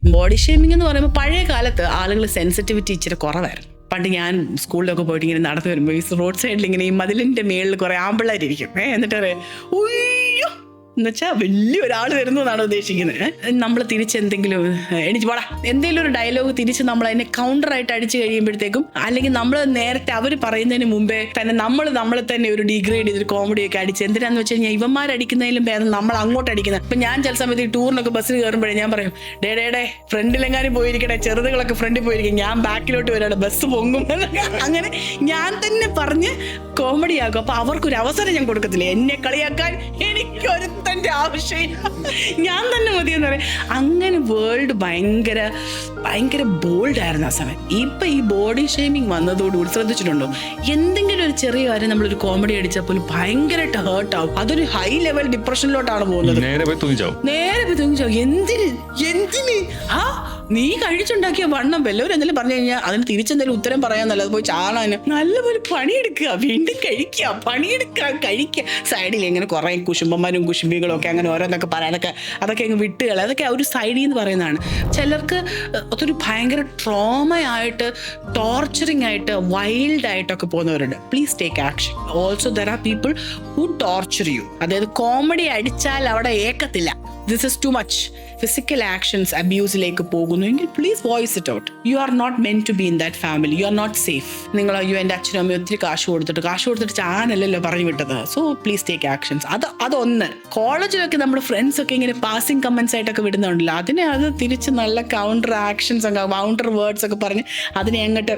Body shaming എന്ന് പറയുമ്പോൾ പഴയ കാലത്ത് ആളുകൾ സെൻസിറ്റിവിറ്റി ഇച്ചിരി കുറവായിരുന്നു. പണ്ട് ഞാൻ സ്കൂളിലൊക്കെ പോയിട്ട് ഇങ്ങനെ നടന്നു വരുമ്പോൾ ഈ റോഡ് സൈഡിൽ ഇങ്ങനെ ഈ മതിലിൻ്റെ മേളിൽ കുറേ ആമ്പിള്ളേരിക്കും. എന്നിട്ട് പറയാം ഉയ്യോ എന്നുവെച്ചാൽ വലിയൊരാൾ വരുന്നു എന്നാണ് ഉദ്ദേശിക്കുന്നത്. നമ്മൾ തിരിച്ചെന്തെങ്കിലും എനിക്ക് പോടാ എന്തെങ്കിലും ഒരു ഡയലോഗ് തിരിച്ച് നമ്മൾ അതിനെ കൗണ്ടറായിട്ട് അടിച്ചു കഴിയുമ്പോഴത്തേക്കും, അല്ലെങ്കിൽ നമ്മൾ നേരത്തെ അവർ പറയുന്നതിന് മുമ്പേ തന്നെ നമ്മളെ തന്നെ ഒരു ഡിഗ്രേഡ് ചെയ്തൊരു കോമഡിയൊക്കെ അടിച്ച്, എന്തിനാന്ന് വെച്ച് കഴിഞ്ഞാൽ ഇവന്മാരടിക്കുന്നതിലും ഭേദം നമ്മൾ അങ്ങോട്ട് അടിക്കുന്നത്. ഇപ്പം ഞാൻ ചില സമയത്ത് ഈ ടൂറിനൊക്കെ ബസ്സിൽ കയറുമ്പോഴേ ഞാൻ പറയും, ഡേ ഫ്രണ്ടിലെങ്ങാനും പോയിരിക്കട്ടെ, ചെറുതുകളൊക്കെ ഫ്രണ്ടിൽ പോയിരിക്കും, ഞാൻ ബാക്കിലോട്ട് വരാണ്, ബസ് പൊങ്ങും. അങ്ങനെ ഞാൻ തന്നെ പറഞ്ഞ് കോമഡിയാക്കും. അപ്പൊ അവർക്കൊരു അവസരം ഞാൻ കൊടുക്കത്തില്ല. എന്നെ കളിയാക്കാൻ എനിക്കൊരുത്തൻ്റെ ആവശ്യമില്ല, ഞാൻ തന്നെ മതിയെന്ന് പറയും. അങ്ങനെ വേൾഡ് ഭയങ്കര ഭയങ്കര ബോൾഡായിരുന്നു ആ സമയം. ഇപ്പൊ ഈ ബോഡി ഷേമിങ് വന്നതോടുകൂടി ശ്രദ്ധിച്ചിട്ടുണ്ടോ, എന്തെങ്കിലും ഒരു ചെറിയ കാര്യം നമ്മളൊരു കോമഡി അടിച്ചാൽ പോലും ഭയങ്കരമായിട്ട് ഹേർട്ട് ആവും. അതൊരു ഹൈ ലെവൽ ഡിപ്രഷനിലോട്ടാണ് പോകുന്നത്. നേരെ പോയി തൂങ്ങിച്ചാവും. എന്തിന് ആ നീ കഴിച്ചുണ്ടാക്കിയ വണ്ണം വല്ലവരും എന്തെങ്കിലും പറഞ്ഞു കഴിഞ്ഞാൽ അതിന് തിരിച്ചെന്തെങ്കിലും ഉത്തരം പറയാന്നല്ല, അത് പോയി ചാണാന് നല്ലപോലെ പണിയെടുക്കുക, വീണ്ടും കഴിക്കുക, കഴിക്കുക. സൈഡിൽ എങ്ങനെ കുറെ കുശുംബന്മാരും കുശുംബികളും ഒക്കെ അങ്ങനെ ഓരോന്നൊക്കെ പറയാനൊക്കെ അതൊക്കെ അങ്ങ് വിട്ടുകൾ, അതൊക്കെ ഒരു സൈഡിൽ നിന്ന് പറയുന്നതാണ്. ചിലർക്ക് അതൊരു ഭയങ്കര ട്രോമയായിട്ട്, ടോർച്ചറിങ് ആയിട്ട്, വൈൽഡ് ആയിട്ടൊക്കെ പോകുന്നവരുണ്ട്. Please take action. Also there are people who torture you. അതായത് കോമഡി അടിച്ചാൽ അവിടെ ഏക്കത്തില്ല, this is too much, physical actions അബ്യൂസിലേക്ക് പോകുന്നുവെങ്കിൽ please voice it out. You are not meant to be in that family, you are not safe. നിങ്ങൾ അയ്യോ എൻ്റെ അച്ഛനും അമ്മയും ഒത്തിരി കാശ് കൊടുത്തിട്ട് ചാനല്ലല്ലോ പറഞ്ഞു വിട്ടത്. So please take actions. അതൊന്ന്. കോളേജിലൊക്കെ നമ്മുടെ ഫ്രണ്ട്സ് ഒക്കെ ഇങ്ങനെ പാസിംഗ് കമന്റ്സ് ആയിട്ടൊക്കെ വിടുന്നുണ്ടല്ലോ, അത് തിരിച്ച് നല്ല കൗണ്ടർ ആക്ഷൻസ്, കൗണ്ടർ വേർഡ്സ് ഒക്കെ പറഞ്ഞ് അതിനെ അങ്ങോട്ട്